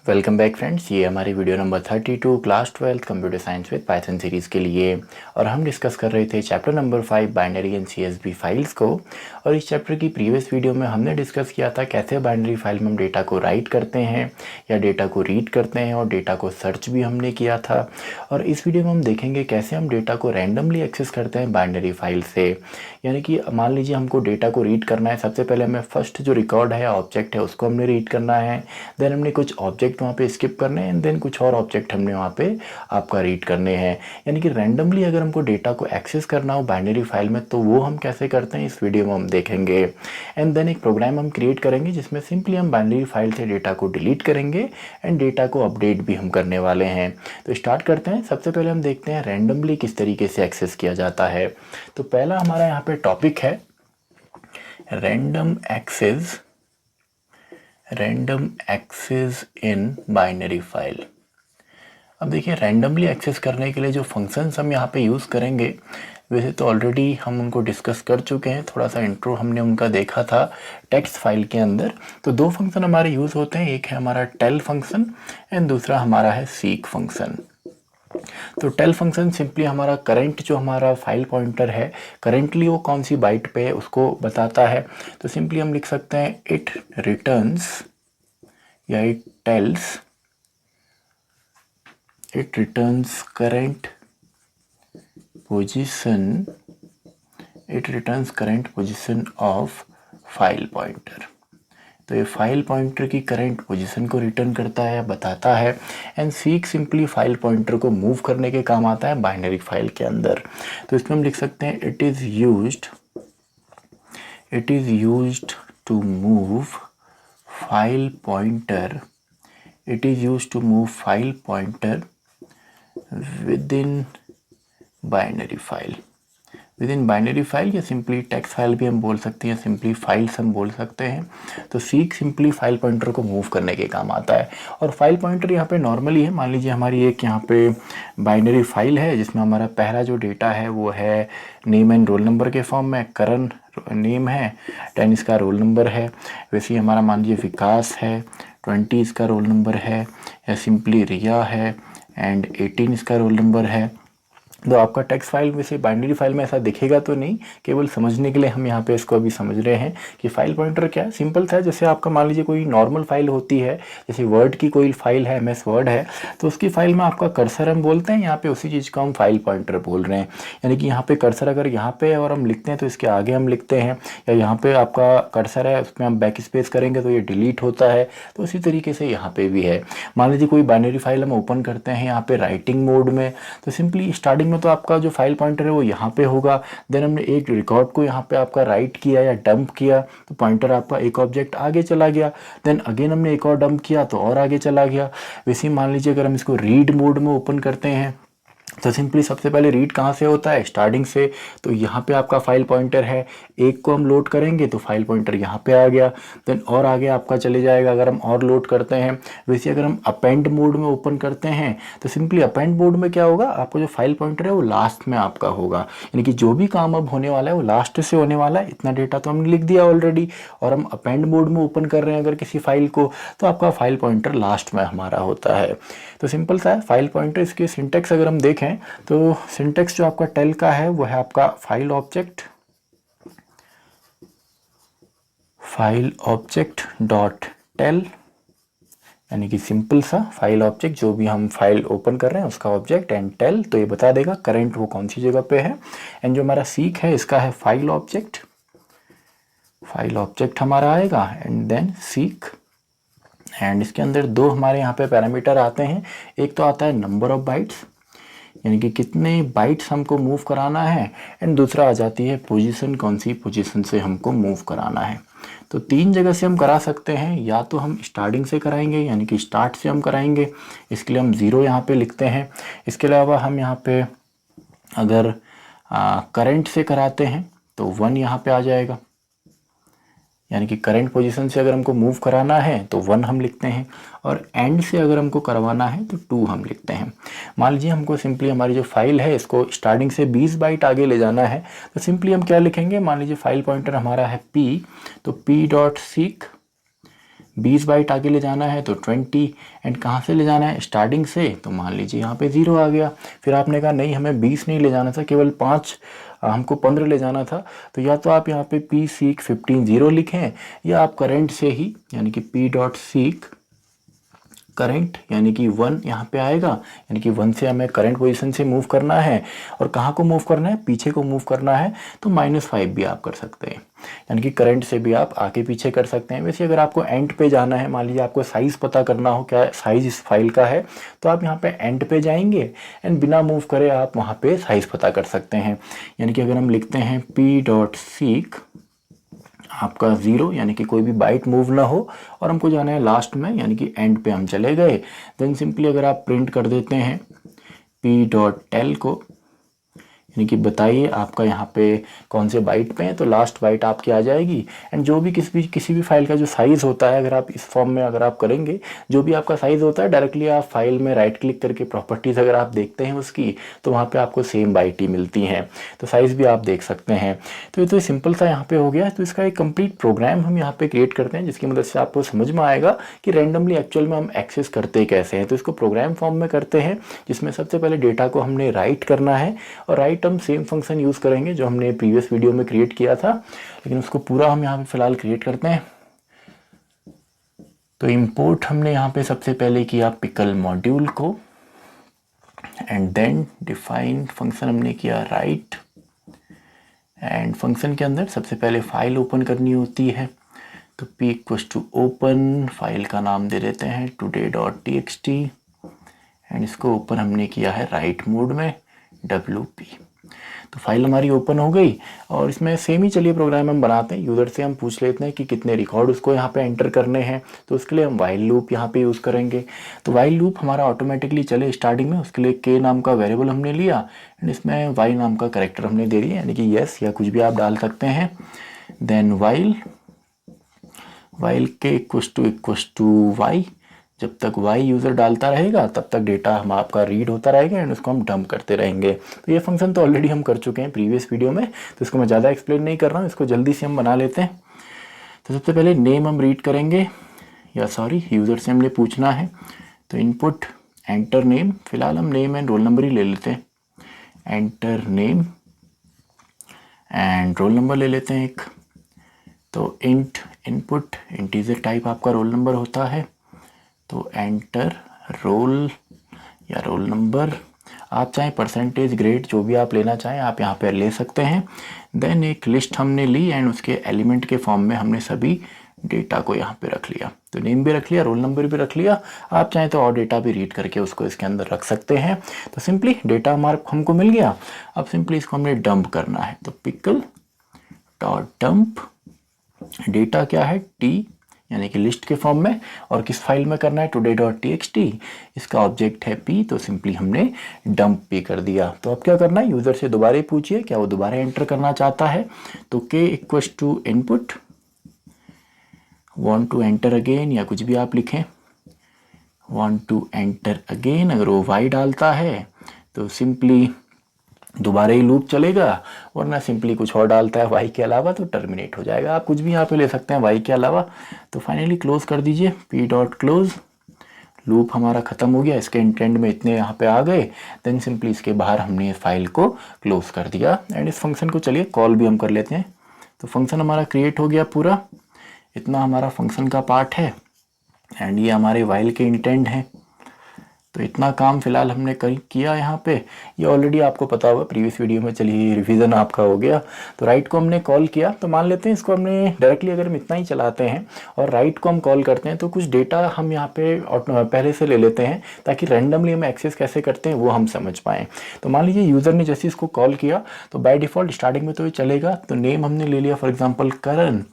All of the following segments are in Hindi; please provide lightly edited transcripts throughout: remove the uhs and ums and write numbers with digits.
वेलकम बैक फ्रेंड्स, ये हमारी video number 32 class 12 computer science with Python series के लिए। और हम डिस्कस कर रहे थे chapter number 5 binary and CSV files को। और इस चैप्टर की प्रीवियस वीडियो में हमने डिस्कस किया था कैसे बाइनरी फाइल में हम डेटा को राइट करते हैं या डेटा को रीड करते हैं, और डेटा को सर्च भी हमने किया था। और इस वीडियो में हम देखेंगे कैसे हम डेटा को रैंडमली एक्सेस करते हैं बाइनरी फाइल से। यानी कि मान लीजिए हमको डेटा को रीड करना है, सबसे पहले हमें फर्स्ट जो रिकॉर्ड है या ऑब्जेक्ट है उसको हमने रीड करना है। देन हमने कुछ ऑब्जेक्ट वहाँ पे स्किप करने हैं, एंड देन कुछ और ऑब्जेक्ट हमने वहाँ पे आपका रीड करने हैं। यानी कि रैंडमली अगर हमको डेटा को एक्सेस करना हो बाइनरी फाइल में तो वो हम कैसे करते हैं इस वीडियो में हम देखेंगे। एंड देन एक प्रोग्राम हम क्रिएट करेंगे जिसमें सिंपली हम बाइनरी फाइल से डेटा को डिलीट करेंगे एंड डेटा को अपडेट भी हम करने वाले हैं। तो स्टार्ट करते हैं। सबसे पहले हम देखते हैं रैंडमली किस तरीके से एक्सेस किया जाता है। तो पहला हमारा यहाँ पे टॉपिक है random access in binary file. अब देखिए, रैंडमली एक्सेस करने के लिए जो फंक्शंस हम यहाँ पे यूज़ करेंगे, वैसे तो ऑलरेडी हम उनको डिस्कस कर चुके हैं, थोड़ा सा इंट्रो हमने उनका देखा था टेक्स्ट फाइल के अंदर। तो दो फंक्शन हमारे यूज़ होते हैं, एक है हमारा टेल फंक्शन एंड दूसरा हमारा है सीक फंक्शन। तो टेल फंक्शन सिंपली हमारा करंट जो हमारा फाइल पॉइंटर है, करेंटली वो कौन सी बाइट पे है उसको बताता है। तो सिंपली हम लिख सकते हैं इट रिटर्न्स या it returns current position of file pointer. तो ये फाइल पॉइंटर की करंट पोजीशन को रिटर्न करता है, बताता है। And seek simply file pointer को मूव करने के काम आता है बाइनरी फाइल के अंदर। तो इसमें हम लिख सकते हैं it is used to move file pointer within binary file या सिंपली टेक्स्ट फाइल भी हम बोल सकते हैं, सिंपली फाइल्स हम बोल सकते हैं। तो सीक सिंपली फाइल पॉइंटर को मूव करने के काम आता है। और फाइल पॉइंटर यहाँ पे नॉर्मली है, मान लीजिए हमारी एक यहाँ पे बाइनरी फाइल है जिसमें हमारा पहला जो डेटा है वो है नेम एंड रोल नंबर के फॉर्म में। करण नेम है, 10 इसका रोल नंबर है। वैसे ही हमारा मान लीजिए विकास है, 20 इसका रोल नंबर है। या सिंपली रिया है एंड 18 इसका रोल नंबर है। तो आपका टेक्स्ट फाइल में से बाइनरी फाइल में ऐसा दिखेगा तो नहीं, केवल समझने के लिए हम यहाँ पे इसको अभी समझ रहे हैं कि फाइल पॉइंटर क्या है। सिंपल सा है, जैसे आपका मान लीजिए कोई नॉर्मल फाइल होती है, जैसे वर्ड की कोई फाइल है, MS वर्ड है, तो उसकी फाइल में आपका कर्सर हम बोलते हैं, यहाँ पे उसी चीज़ को हम फाइल पॉइंटर बोल रहे हैं। यानी कि यहाँ पे कर्सर अगर यहाँ पे है और हम लिखते हैं तो इसके आगे हम लिखते हैं, या यहाँ पे आपका कर्सर है उसमें हम बैक स्पेस करेंगे तो ये डिलीट होता है। तो उसी तरीके से यहाँ पे भी है। मान लीजिए कोई बाइनरी फाइल हम ओपन करते हैं यहाँ पे राइटिंग मोड में, तो सिंपली स्टार्टिंग तो आपका जो फाइल पॉइंटर है वो यहाँ पे होगा। देन हमने एक रिकॉर्ड को यहाँ पे आपका राइट किया या डंप किया तो पॉइंटर आपका एक ऑब्जेक्ट आगे चला गया। देन अगेन हमने एक और डंप किया तो और आगे चला गया। वैसे ही मान लीजिए अगर हम इसको रीड मोड में ओपन करते हैं तो सिंपली सबसे पहले रीड कहाँ से होता है, स्टार्टिंग से। तो यहाँ पे आपका फाइल पॉइंटर है, एक को हम लोड करेंगे तो फाइल पॉइंटर यहाँ पे आ गया। देन और आगे आपका चले जाएगा अगर हम और लोड करते हैं। वैसे अगर हम अपेंड मोड में ओपन करते हैं तो सिंपली अपेंड मोड में क्या होगा, आपका जो फाइल पॉइंटर है वो लास्ट में आपका होगा। यानी कि जो भी काम अब होने वाला है वो लास्ट से होने वाला है। इतना डेटा तो हमने लिख दिया ऑलरेडी, और हम अपेंड मोड में ओपन कर रहे हैं अगर किसी फाइल को, तो आपका फाइल पॉइंटर लास्ट में हमारा होता है। तो सिंपल सा है फाइल पॉइंटर। इसकी सिंटेक्स अगर हम देखें तो सिंटेक्स जो आपका टेल का है वो है आपका फाइल ऑब्जेक्ट डॉट टेल। यानी कि सिंपल सा फाइल ऑब्जेक्ट, जो भी हम फाइल ओपन कर रहे हैं उसका ऑब्जेक्ट, एंड टेल तो ये बता देगा करंट वो कौन सी जगह पे है। एंड जो हमारा सीक है इसका है फाइल ऑब्जेक्ट हमारा आएगा एंड देन सीक। एंड इसके अंदर दो हमारे यहाँ पे पैरामीटर आते हैं। एक तो आता है नंबर ऑफ बाइट्स, यानी कि कितने बाइट्स हमको मूव कराना है। एंड दूसरा आ जाती है पोजीशन, कौन सी पोजीशन से हमको मूव कराना है। तो तीन जगह से हम करा सकते हैं, या तो हम स्टार्टिंग से कराएंगे यानी कि स्टार्ट से हम कराएंगे, इसके लिए हम 0 यहाँ पे लिखते हैं। इसके अलावा हम यहाँ पे अगर करंट से कराते हैं तो 1 यहाँ पे आ जाएगा। यानी कि करंट पोजीशन से अगर हमको मूव कराना है तो 1 हम लिखते हैं, और एंड से अगर हमको करवाना है तो 2 हम लिखते हैं। मान लीजिए हमको सिंपली हमारी जो फाइल है इसको स्टार्टिंग से 20 बाइट आगे ले जाना है, तो सिंपली हम क्या लिखेंगे, मान लीजिए फाइल पॉइंटर हमारा है P, तो P डॉट सीक 20 बाइट आगे ले जाना है तो 20, एंड कहाँ से ले जाना है, स्टार्टिंग से, तो मान लीजिए यहाँ पे 0 आ गया। फिर आपने कहा नहीं हमें 20 नहीं ले जाना था, केवल 5 हमको 15 ले जाना था, तो या तो आप यहाँ पे p seek 15 0 लिखें, या आप करंट से ही यानी कि p डॉट सीक करंट यानी कि 1 यहाँ पे आएगा, यानी कि 1 से हमें करंट पोजीशन से मूव करना है, और कहाँ को मूव करना है, पीछे को मूव करना है, तो -5 भी आप कर सकते हैं, यानी कि करंट से भी आप आगे पीछे कर सकते हैं। वैसे अगर आपको एंड पे जाना है, मान लीजिए आपको साइज़ पता करना हो क्या साइज़ इस फाइल का है, तो आप यहाँ पे एंड पे जाएंगे एंड बिना मूव करे आप वहाँ पे साइज़ पता कर सकते हैं। यानी कि अगर हम लिखते हैं p डॉट सीक आपका 0 यानी कि कोई भी बाइट मूव ना हो, और हमको जाना है लास्ट में यानी कि एंड पे हम चले गए, देन सिंपली अगर आप प्रिंट कर देते हैं p डॉट टेल को, यानी कि बताइए आपका यहाँ पे कौन से बाइट पे है, तो लास्ट बाइट आपकी आ जाएगी। एंड जो भी किसी भी फाइल का जो साइज़ होता है, अगर आप इस फॉर्म में अगर आप करेंगे, जो भी आपका साइज़ होता है डायरेक्टली आप फाइल में राइट क्लिक करके प्रॉपर्टीज़ अगर आप देखते हैं उसकी, तो वहाँ पे आपको सेम बाइट ही मिलती हैं, तो साइज़ भी आप देख सकते हैं। तो ये तो सिंपल सा यहाँ पे हो गया। तो इसका एक कंप्लीट प्रोग्राम हम यहाँ पे क्रिएट करते हैं, जिसकी मदद से आपको समझ में आएगा कि रैंडमली एक्चुअल में हम एक्सेस करते कैसे हैं। तो इसको प्रोग्राम फॉर्म में करते हैं, जिसमें सबसे पहले डेटा को हमने राइट करना है, और राइट हम सेम फंक्शन यूज़ करेंगे जो हमने प्रीवियस वीडियो में क्रिएट किया था, लेकिन उसको पूरा हम यहाँ पे फिलहाल क्रिएट करते हैं। तो इंपोर्ट हमने यहाँ पे सबसे पहले किया पिकल मॉड्यूल को, एंड देन डिफाइन फंक्शन हमने किया राइट, एंड फंक्शन के अंदर सबसे पहले फाइल ओपन करनी होती है, तो p equals to open, file का नाम दे देते हैं today.txt, एंड इसको ओपन हमने किया है राइट मोड में wp। तो फाइल हमारी ओपन हो गई, और इसमें सेम ही चलिए प्रोग्राम हम बनाते हैं। यूज़र से हम पूछ लेते हैं कि कितने रिकॉर्ड उसको यहाँ पे एंटर करने हैं, तो उसके लिए हम वाइल लूप यहाँ पे यूज़ करेंगे। तो वाइल लूप हमारा ऑटोमेटिकली चले स्टार्टिंग में, उसके लिए k नाम का वेरिएबल हमने लिया, एंड इसमें y नाम का कैरेक्टर हमने दे दिया, यानी कि यस या कुछ भी आप डाल सकते हैं। Then while k equals to y, जब तक y यूज़र डालता रहेगा तब तक डेटा हम आपका रीड होता रहेगा, एंड उसको हम डंप करते रहेंगे। तो ये फंक्शन तो ऑलरेडी हम कर चुके हैं प्रीवियस वीडियो में, तो इसको मैं ज़्यादा एक्सप्लेन नहीं कर रहा हूँ, इसको जल्दी से हम बना लेते हैं। तो सबसे पहले नेम हम रीड करेंगे, या सॉरी यूज़र से हमने पूछना है, तो इनपुट एंटर नेम, फिलहाल हम नेम एंड रोल नंबर ही ले लेते हैं, enter name and roll number ले लेते हैं एक। तो इंट इनपुट इंटीजर टाइप आपका रोल नंबर होता है, तो एंटर रोल या रोल नंबर, आप चाहें परसेंटेज ग्रेड जो भी आप लेना चाहें आप यहाँ पे ले सकते हैं। देन एक लिस्ट हमने ली, एंड उसके एलिमेंट के फॉर्म में हमने सभी डेटा को यहाँ पे रख लिया, तो नेम भी रख लिया, रोल नंबर भी रख लिया। आप चाहें तो और डेटा भी रीड करके उसको इसके अंदर रख सकते हैं। तो सिंपली डेटा हमारा हमको मिल गया, अब सिंपली इसको हमने डंप करना है, तो पिकल डॉट डंप, डेटा क्या है t यानी कि लिस्ट के फॉर्म में, और किस फाइल में करना है today.txt, इसका ऑब्जेक्ट है p, तो सिंपली हमने डंप p कर दिया। तो अब क्या करना है, यूज़र से दोबारा पूछिए क्या वो दोबारा एंटर करना चाहता है, तो k equals to input want to enter again, या कुछ भी आप लिखें, वांट टू एंटर अगेन। अगर वो y डालता है तो सिंपली दोबारा ही लूप चलेगा, वरना सिंपली कुछ और डालता है y के अलावा तो टर्मिनेट हो जाएगा। आप कुछ भी यहाँ पे ले सकते हैं y के अलावा। तो फाइनली क्लोज कर दीजिए, p डॉट क्लोज, लूप हमारा ख़त्म हो गया, इसके इंटेंड में इतने यहाँ पे आ गए। देन सिंपली इसके बाहर हमने इस फाइल को क्लोज कर दिया, एंड इस फंक्शन को चलिए कॉल भी हम कर लेते हैं। तो फंक्शन हमारा क्रिएट हो गया पूरा, इतना हमारा फंक्शन का पार्ट है, एंड ये हमारे वाइल के इंटेंड हैं। तो इतना काम फिलहाल हमने किया यहाँ पे, ये ऑलरेडी आपको पता होगा प्रीवियस वीडियो में, चलिए रिवीजन आपका हो गया। तो राइट को हमने कॉल किया, तो मान लेते हैं इसको हमने डायरेक्टली अगर हम इतना ही चलाते हैं और राइट को हम कॉल करते हैं, तो कुछ डेटा हम यहाँ पे पहले से ले लेते हैं, ताकि रैंडमली हम एक्सेस कैसे करते हैं वो हम समझ पाएँ। तो मान लीजिए यूज़र ने जैसे इसको कॉल किया, तो बाय डिफ़ॉल्ट स्टार्टिंग में तो ये चलेगा। तो नेम हमने ले लिया for example Karan,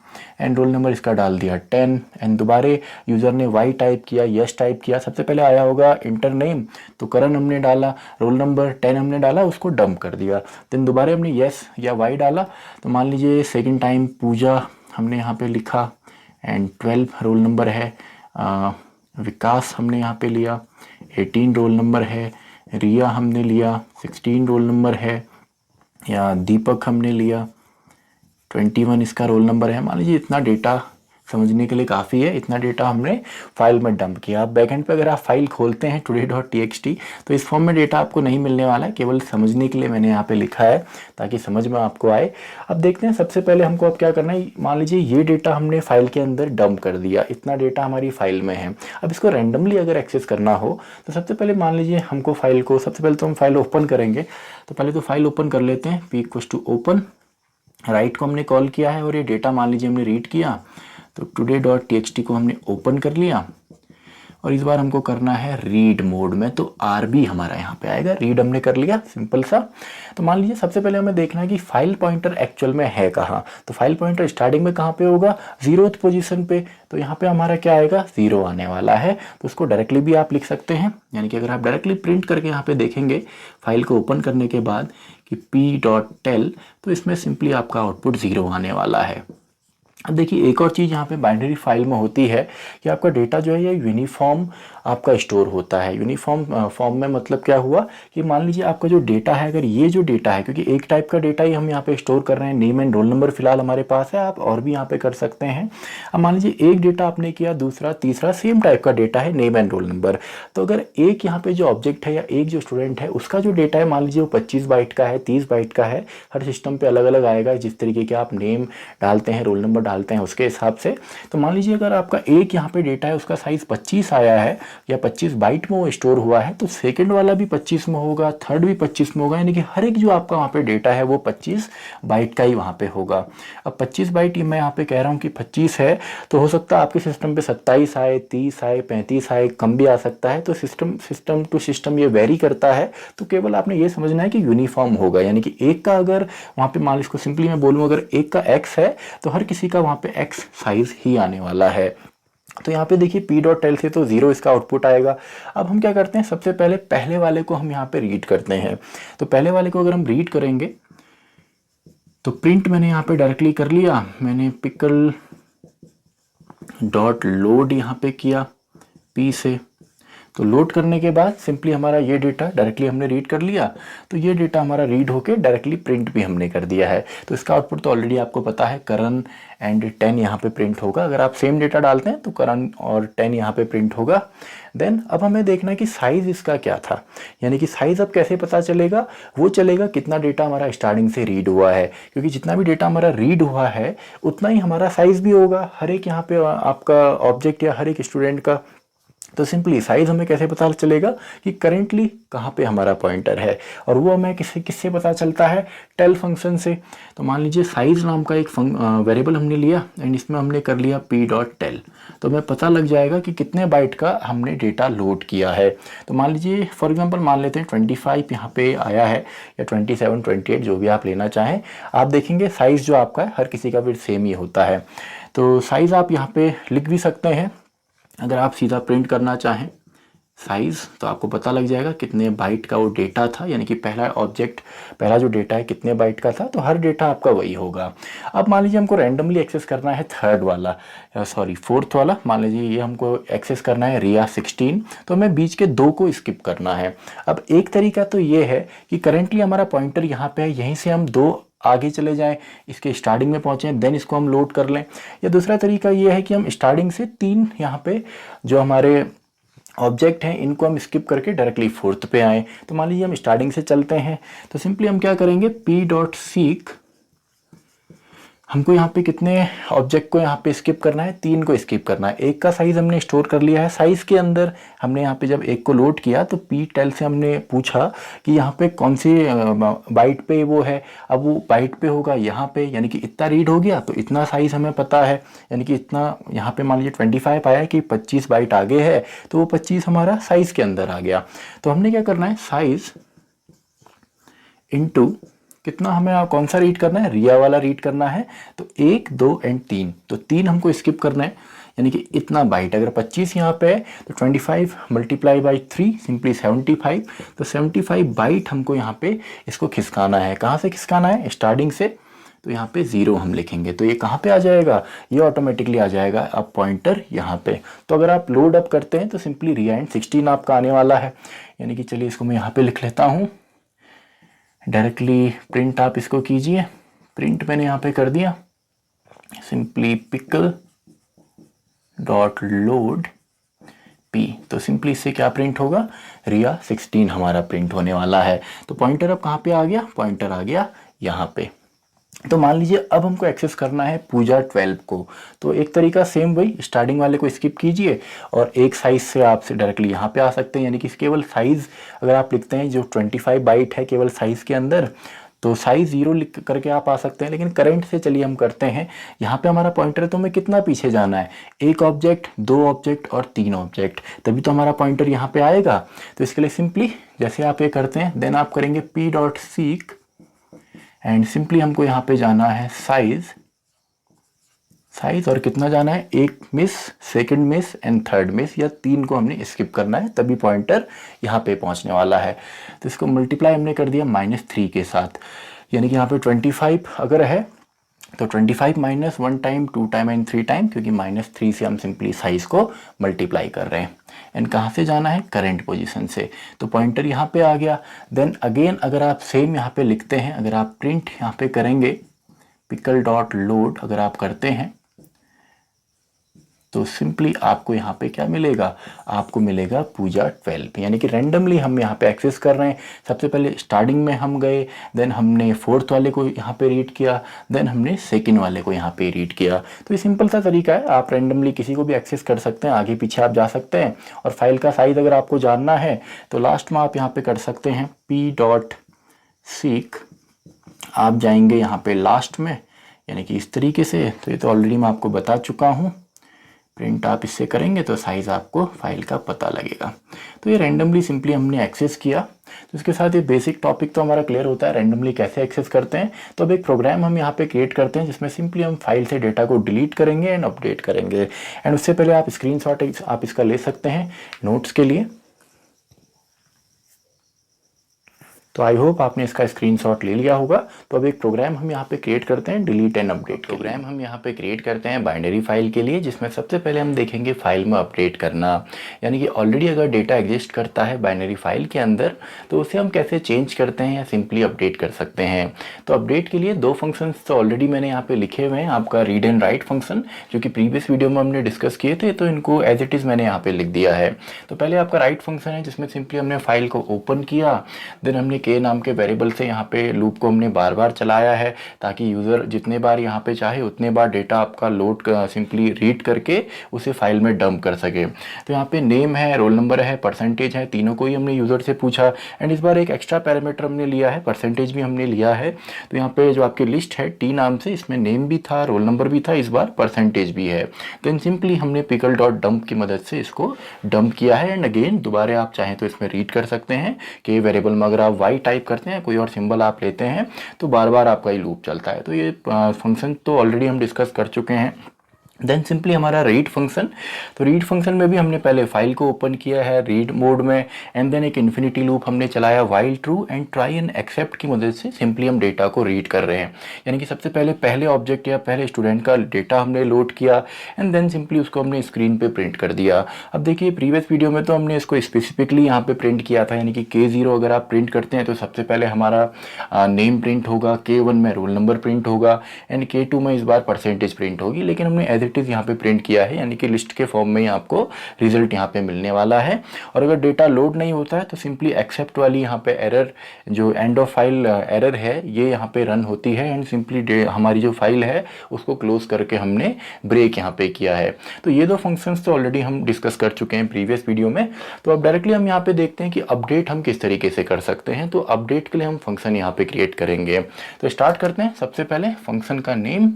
and roll number इसका डाल दिया 10, एंड दोबारे यूज़र ने y टाइप किया, यस टाइप किया, सबसे पहले आया होगा इंटर नेम, तो करण हमने डाला, रोल नंबर 10 हमने डाला, उसको डंप कर दिया। देन दोबारा हमने यस या y डाला, तो मान लीजिए सेकंड टाइम पूजा हमने यहाँ पे लिखा, एंड 12 रोल नंबर है, विकास हमने यहाँ पे लिया, 18 रोल नंबर है, रिया हमने लिया, 16 रोल नंबर है, या दीपक हमने लिया, 21 इसका रोल नंबर है। मान लीजिए इतना डेटा समझने के लिए काफ़ी है, इतना डेटा हमने फाइल में डंप किया। अब बैकएंड पे अगर आप फाइल खोलते हैं today.txt तो इस फॉर्म में डेटा आपको नहीं मिलने वाला है, केवल समझने के लिए मैंने यहाँ पे लिखा है ताकि समझ में आपको आए। अब देखते हैं सबसे पहले हमको अब क्या करना है। मान लीजिए ये डेटा हमने फाइल के अंदर डंप कर दिया, इतना डेटा हमारी फाइल में है। अब इसको रैंडमली अगर एक्सेस करना हो तो सबसे पहले मान लीजिए हमको फाइल को, सबसे पहले तो हम फाइल ओपन करेंगे। तो पहले तो फाइल ओपन कर लेते हैं, p=open, राइट को हमने कॉल किया है और ये डेटा मान लीजिए हमने रीड किया। तो today.txt को हमने ओपन कर लिया और इस बार हमको करना है रीड मोड में, तो RB हमारा यहाँ पे आएगा। रीड हमने कर लिया, सिंपल सा। तो मान लीजिए सबसे पहले हमें देखना है कि फाइल पॉइंटर एक्चुअल में है कहाँ। तो फाइल पॉइंटर स्टार्टिंग में कहाँ पे होगा, 0th पोजीशन पे। तो यहाँ पे हमारा क्या आएगा, 0 आने वाला है। तो उसको डायरेक्टली भी आप लिख सकते हैं, यानी कि अगर आप डायरेक्टली प्रिंट करके यहाँ पे देखेंगे फाइल को ओपन करने के बाद कि p.tel, तो इसमें सिंपली आपका आउटपुट 0 आने वाला है। अब देखिए एक और चीज़ यहाँ पे बाइनरी फाइल में होती है कि आपका डेटा जो है ये यूनिफॉर्म आपका स्टोर होता है। यूनिफॉर्म फॉर्म में मतलब क्या हुआ कि मान लीजिए आपका जो डेटा है, अगर ये जो डेटा है, क्योंकि एक टाइप का डेटा ही हम यहाँ पे स्टोर कर रहे हैं, नेम एंड रोल नंबर फिलहाल हमारे पास है, आप और भी यहाँ पे कर सकते हैं। अब मान लीजिए एक डेटा आपने किया, दूसरा तीसरा सेम टाइप का डेटा है, नेम एंड रोल नंबर। तो अगर एक यहाँ पे जो ऑब्जेक्ट है या एक जो स्टूडेंट है उसका जो डेटा है मान लीजिए वो 25 बाइट का है, 30 बाइट का है, हर सिस्टम पे अलग अलग आएगा जिस तरीके के आप नेम डालते हैं, रोल नंबर डालते हैं उसके हिसाब से। तो मान लीजिए अगर आपका एक यहाँ पे डेटा है उसका साइज 25 आया है या 25 बाइट में वो स्टोर हुआ है, तो सेकंड वाला भी 25 में होगा, थर्ड भी 25 में होगा, यानी कि हर एक जो आपका वहाँ पे डेटा है वो 25 बाइट का ही वहाँ पे होगा। अब 25 बाइट मैं यहाँ पे कह रहा हूँ कि 25 है, तो हो सकता है आपके सिस्टम पे 27 आए, 30 आए, 35 आए, कम भी आ सकता है। तो सिस्टम टू सिस्टम ये वेरी करता है। तो केवल आपने ये समझना है कि यूनिफॉर्म होगा, यानी कि एक का अगर वहाँ पे मान इसको सिंपली मैं बोलूँ अगर एक का x है तो हर किसी का वहाँ पे x साइज ही आने वाला है। तो यहाँ पे देखिए p.tel से तो 0 इसका आउटपुट आएगा। अब हम क्या करते हैं, सबसे पहले पहले वाले को हम यहाँ पे रीड करते हैं। तो पहले वाले को अगर हम रीड करेंगे तो प्रिंट मैंने यहाँ पे डायरेक्टली कर लिया, मैंने pickle डॉट लोड यहाँ पे किया p से। तो लोड करने के बाद सिंपली हमारा ये डेटा डायरेक्टली हमने रीड कर लिया। तो ये डेटा हमारा रीड होके डायरेक्टली प्रिंट भी हमने कर दिया है। तो इसका आउटपुट तो ऑलरेडी आपको पता है, करण एंड 10 यहाँ पे प्रिंट होगा। अगर आप सेम डेटा डालते हैं तो करण और 10 यहाँ पे प्रिंट होगा। देन अब हमें देखना है कि साइज इसका क्या था, यानी कि साइज अब कैसे पता चलेगा, वो चलेगा कितना डेटा हमारा स्टार्टिंग से रीड हुआ है, क्योंकि जितना भी डेटा हमारा रीड हुआ है उतना ही हमारा साइज भी होगा हर एक यहाँ पे आपका ऑब्जेक्ट या हर एक स्टूडेंट का। तो सिंपली साइज हमें कैसे पता चलेगा कि करेंटली कहाँ पे हमारा पॉइंटर है, और वो हमें किससे पता चलता है, टेल फंक्शन से। तो मान लीजिए साइज नाम का एक वेरिएबल हमने लिया एंड इसमें हमने कर लिया p.tel, तो हमें पता लग जाएगा कि कितने बाइट का हमने डेटा लोड किया है। तो मान लीजिए फॉर एग्जांपल मान लेते हैं 25 यहाँ पे आया है या 27, 28 जो भी आप लेना चाहें। आप देखेंगे साइज जो आपका है हर किसी का फिर सेम ही होता है। तो साइज आप यहाँ पे लिख भी सकते हैं। अगर आप सीधा प्रिंट करना चाहें साइज़ तो आपको पता लग जाएगा कितने बाइट का वो डेटा था, यानी कि पहला ऑब्जेक्ट, पहला जो डेटा है कितने बाइट का था, तो हर डेटा आपका वही होगा। अब मान लीजिए हमको रैंडमली एक्सेस करना है फोर्थ वाला, मान लीजिए ये हमको एक्सेस करना है रिया 16, तो हमें बीच के 2 को स्किप करना है। अब एक तरीका तो ये है कि करेंटली हमारा पॉइंटर यहाँ पे है, यहीं से हम 2 आगे चले जाएं, इसके स्टार्टिंग में पहुंचे, देन इसको हम लोड कर लें। या दूसरा तरीका ये है कि हम स्टार्टिंग से 3 यहाँ पे जो हमारे ऑब्जेक्ट हैं इनको हम स्किप करके डायरेक्टली फोर्थ पे आए। तो मान लीजिए हम स्टार्टिंग से चलते हैं, तो सिंपली हम क्या करेंगे, p.seek, हमको यहाँ पे कितने ऑब्जेक्ट को यहाँ पे स्किप करना है, 3 को स्किप करना है। एक का साइज हमने स्टोर कर लिया है, साइज के अंदर हमने यहाँ पे जब एक को लोड किया तो p.tel से हमने पूछा कि यहाँ पे कौन सी बाइट पे वो है। अब वो बाइट पे होगा यहाँ पे, यानी कि इतना रीड हो गया तो इतना साइज हमें पता है, यानी कि इतना यहाँ पे मान लीजिए 25 आया कि 25 बाइट आगे है, तो वो 25 हमारा साइज के अंदर आ गया। तो हमने क्या करना है, साइज इंटू कितना हमें कौन सा रीड करना है, रिया वाला रीड करना है। तो 1, 2 एंड 3, तो 3 हमको स्किप करना है, यानी कि इतना बाइट। अगर 25 यहाँ पे है तो 25 मल्टीप्लाई बाई 3 सिंपली 75, तो 75 बाइट हमको यहाँ पे इसको खिसकाना है। कहाँ से खिसकाना है, स्टार्टिंग से। तो यहाँ पे 0 हम लिखेंगे, तो ये कहाँ पे आ जाएगा, ये ऑटोमेटिकली आ जाएगा अब पॉइंटर यहाँ पे। तो अगर आप लोड अप करते हैं तो सिंपली रिया एंड 16 आपका आने वाला है, यानी कि चलिए इसको मैं यहाँ पे लिख लेता हूँ। डायरेक्टली प्रिंट आप इसको कीजिए, प्रिंट मैंने यहाँ पे कर दिया, simply pickle dot load p। तो सिंपली इससे क्या प्रिंट होगा, रिया 16 हमारा प्रिंट होने वाला है। तो पॉइंटर अब कहाँ पे आ गया, पॉइंटर आ गया यहाँ पे। तो मान लीजिए अब हमको एक्सेस करना है पूजा 12 को। तो एक तरीका सेम वही, स्टार्टिंग वाले को स्किप कीजिए और एक साइज से आप डायरेक्टली यहाँ पे आ सकते हैं, यानी कि केवल साइज अगर आप लिखते हैं जो 25 बाइट है केवल साइज के अंदर, तो साइज 0 लिख करके आप आ सकते हैं। लेकिन करंट से चलिए हम करते हैं, यहाँ पे हमारा पॉइंटर है तो हमें कितना पीछे जाना है, एक ऑब्जेक्ट, दो ऑब्जेक्ट और तीन ऑब्जेक्ट, तभी तो हमारा पॉइंटर यहाँ पे आएगा। तो इसके लिए सिंपली जैसे आप ये करते हैं देन आप करेंगे p dot seek and simply हमको यहाँ पे जाना है साइज और कितना जाना है, एक miss, second miss and third miss, या तीन को हमने स्किप करना है तभी पॉइंटर यहाँ पे पहुँचने वाला है। तो इसको मल्टीप्लाई हमने कर दिया -3 के साथ, यानी कि यहाँ पे 25 अगर है तो 25 minus 1 time 2 time and 3 time, क्योंकि -3 से हम सिंपली साइज को मल्टीप्लाई कर रहे हैं। एंड कहाँ से जाना है, करंट पोजीशन से। तो पॉइंटर यहाँ पे आ गया। देन अगेन अगर आप सेम यहाँ पे लिखते हैं, अगर आप प्रिंट यहाँ पे करेंगे पिकल डॉट लोड अगर आप करते हैं तो सिंपली आपको यहाँ पे क्या मिलेगा, आपको मिलेगा पूजा 12, यानी कि रैंडमली हम यहाँ पे एक्सेस कर रहे हैं। सबसे पहले स्टार्टिंग में हम गए, देन हमने फोर्थ वाले को यहाँ पे रीड किया, देन हमने सेकंड वाले को यहाँ पे रीड किया। तो ये सिंपल सा तरीका है, आप रैंडमली किसी को भी एक्सेस कर सकते हैं, आगे पीछे आप जा सकते हैं। और फाइल का साइज अगर आपको जानना है तो लास्ट में आप यहाँ पे कर सकते हैं p डॉट सीक, आप जाएंगे यहाँ पे लास्ट में, यानी कि इस तरीके से। तो ये तो ऑलरेडी मैं आपको बता चुका हूँ, प्रिंट आप इससे करेंगे तो साइज आपको फाइल का पता लगेगा। तो ये रैंडमली सिंपली हमने एक्सेस किया। तो इसके साथ ये बेसिक टॉपिक तो हमारा क्लियर होता है रैंडमली कैसे एक्सेस करते हैं। तो अब एक प्रोग्राम हम यहाँ पे क्रिएट करते हैं जिसमें सिंपली हम फाइल से डेटा को डिलीट करेंगे एंड अपडेट करेंगे। एंड उससे पहले आप स्क्रीनशॉट आप इसका ले सकते हैं नोट्स के लिए। तो आई होप आपने इसका स्क्रीनशॉट ले लिया होगा। तो अब एक प्रोग्राम हम यहाँ पे क्रिएट करते हैं डिलीट एंड अपडेट प्रोग्राम हम यहाँ पे क्रिएट करते हैं बाइनरी फाइल के लिए, जिसमें सबसे पहले हम देखेंगे फाइल में अपडेट करना, यानी कि ऑलरेडी अगर डेटा एग्जिस्ट करता है बाइनरी फाइल के अंदर तो उसे हम कैसे चेंज करते हैं या सिंपली अपडेट कर सकते हैं। तो अपडेट के लिए दो फंक्शंस तो ऑलरेडी मैंने यहाँ पे लिखे हुए हैं, आपका रीड एंड राइट फंक्शन जो कि प्रीवियस वीडियो में हमने डिस्कस किए थे, तो इनको एज इट इज़ मैंने यहाँ पे लिख दिया है। तो पहले आपका राइट फंक्शन है जिसमें सिंपली हमने फाइल को ओपन किया, देन हमने के नाम के वेरिएबल से यहाँ पे लूप को हमने बार बार चलाया है ताकि यूज़र जितने बार यहाँ पे चाहे उतने बार डेटा आपका लोड सिंपली रीड करके उसे फाइल में डंप कर सके। तो यहाँ पे नेम है, रोल नंबर है, परसेंटेज है, तीनों को ही हमने यूज़र से पूछा। एंड इस बार एक एक्स्ट्रा पैरामीटर हमने लिया है, परसेंटेज भी हमने लिया है। तो यहाँ पे जो आपकी लिस्ट है टी नाम से, इसमें नेम भी था, रोल नंबर भी था, इस बार परसेंटेज भी है। तो इन सिंपली हमने पिकल डॉट डंप की मदद से इसको डंप किया है। एंड अगेन दोबारा आप चाहें तो इसमें रीड कर सकते हैं कि वेरिएबल में अगर आप वाई टाइप करते हैं, कोई और सिंबल आप लेते हैं तो बार बार आपका ये लूप चलता है। तो ये फंक्शन तो ऑलरेडी हम डिस्कस कर चुके हैं। देन सिंपली हमारा रीड फंक्शन, तो रीड फंक्शन में भी हमने पहले फाइल को ओपन किया है रीड मोड में, एंड देन एक इन्फिनिटी लूप हमने चलाया while true and try and except की मदद से सिंपली हम डेटा को रीड कर रहे हैं। यानी कि सबसे पहले ऑब्जेक्ट या पहले स्टूडेंट का डेटा हमने लोड किया एंड देन सिंपली उसको हमने स्क्रीन पे प्रिंट कर दिया। अब देखिए प्रीवियस वीडियो में तो हमने इसको स्पेसिफिकली यहाँ पे प्रिंट किया था, यानी कि K0 अगर आप प्रिंट करते हैं तो सबसे पहले हमारा नेम प्रिंट होगा, K1 में रोल नंबर प्रिंट होगा एंड K2 में इस बार परसेंटेज प्रिंट होगी। लेकिन हमने एज इट इज़ यहाँ पे प्रिंट किया है, यानी कि लिस्ट के फॉर्म में ही आपको रिजल्ट यहाँ पे मिलने वाला है। और अगर डेटा लोड नहीं होता है तो सिंपली एक्सेप्ट वाली यहाँ पे एरर, जो एंड ऑफ फाइल एरर है, ये यहाँ पे रन होती है एंड सिंपली हमारी जो फाइल है उसको क्लोज करके हमने ब्रेक यहाँ पे किया है। तो ये दो फंक्शंस तो ऑलरेडी हम डिस्कस कर चुके हैं प्रीवियस वीडियो में। तो अब डायरेक्टली हम यहाँ पे देखते हैं कि अपडेट हम किस तरीके से कर सकते हैं। तो अपडेट के लिए हम फंक्शन यहाँ पे क्रिएट करेंगे। तो स्टार्ट करते हैं। सबसे पहले फंक्शन का नेम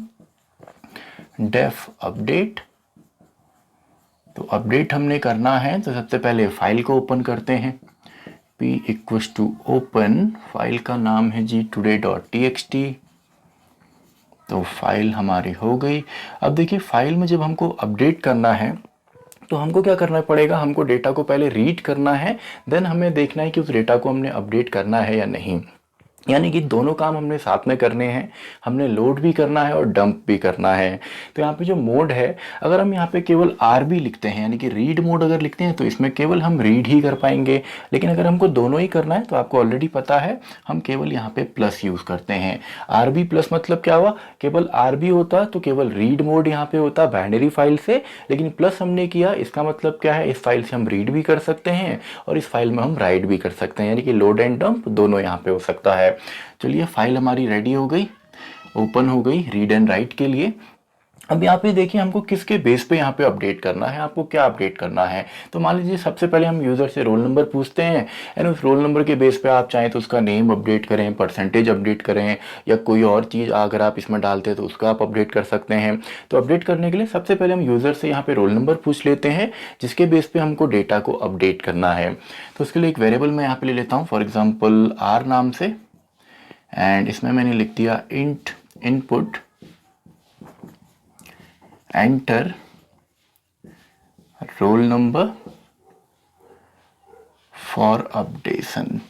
डेफ अपडेट। तो अपडेट हमने करना है तो सबसे पहले फाइल को ओपन करते हैं। p equals to open, file का नाम है जी today.txt। तो फाइल हमारी हो गई। अब देखिए फाइल में जब हमको अपडेट करना है तो हमको क्या करना पड़ेगा, हमको डेटा को पहले रीड करना है, देन हमें देखना है कि उस डेटा को हमने अपडेट करना है या नहीं। यानी कि दोनों काम हमने साथ में करने हैं, हमने लोड भी करना है और डंप भी करना है। तो यहाँ पे जो मोड है, अगर हम यहाँ पे केवल RB लिखते हैं यानी कि रीड मोड अगर लिखते हैं तो इसमें केवल हम रीड ही कर पाएंगे, लेकिन अगर हमको दोनों ही करना है तो आपको ऑलरेडी पता है हम केवल यहाँ पे प्लस यूज़ करते हैं। RB प्लस मतलब क्या हुआ, केवल RB होता तो केवल रीड मोड यहाँ पे होता बाइनरी फाइल से, लेकिन प्लस हमने किया, इसका मतलब क्या है, इस फाइल से हम रीड भी कर सकते हैं और इस फाइल में हम राइट भी कर सकते हैं, यानी कि लोड एंड डंप दोनों यहाँ पे हो सकता है। चलिए फाइल हमारी रेडी हो गई, ओपन हो गई रीड एंड राइट के लिए। अब यहाँ पे देखिए हमको किसके बेस पे यहाँ पे अपडेट करना है, आपको क्या अपडेट करना है। तो मान लीजिए सबसे पहले हम यूज़र से रोल नंबर पूछते हैं एंड उस रोल नंबर के बेस पे आप चाहें तो उसका नेम अपडेट करें, परसेंटेज अपडेट करें, या कोई और चीज़ अगर आप इसमें डालते हैं तो उसका आप अपडेट कर सकते हैं। तो अपडेट करने के लिए सबसे पहले हम यूज़र से यहाँ पे रोल नंबर पूछ लेते हैं जिसके बेस पे हमको डेटा को अपडेट करना है। तो उसके लिए एक वेरिएबल मैं यहाँ पे ले लेता हूँ, फॉर एग्जाम्पल R नाम से, एंड इसमें मैंने लिख दिया int input enter roll number for updation.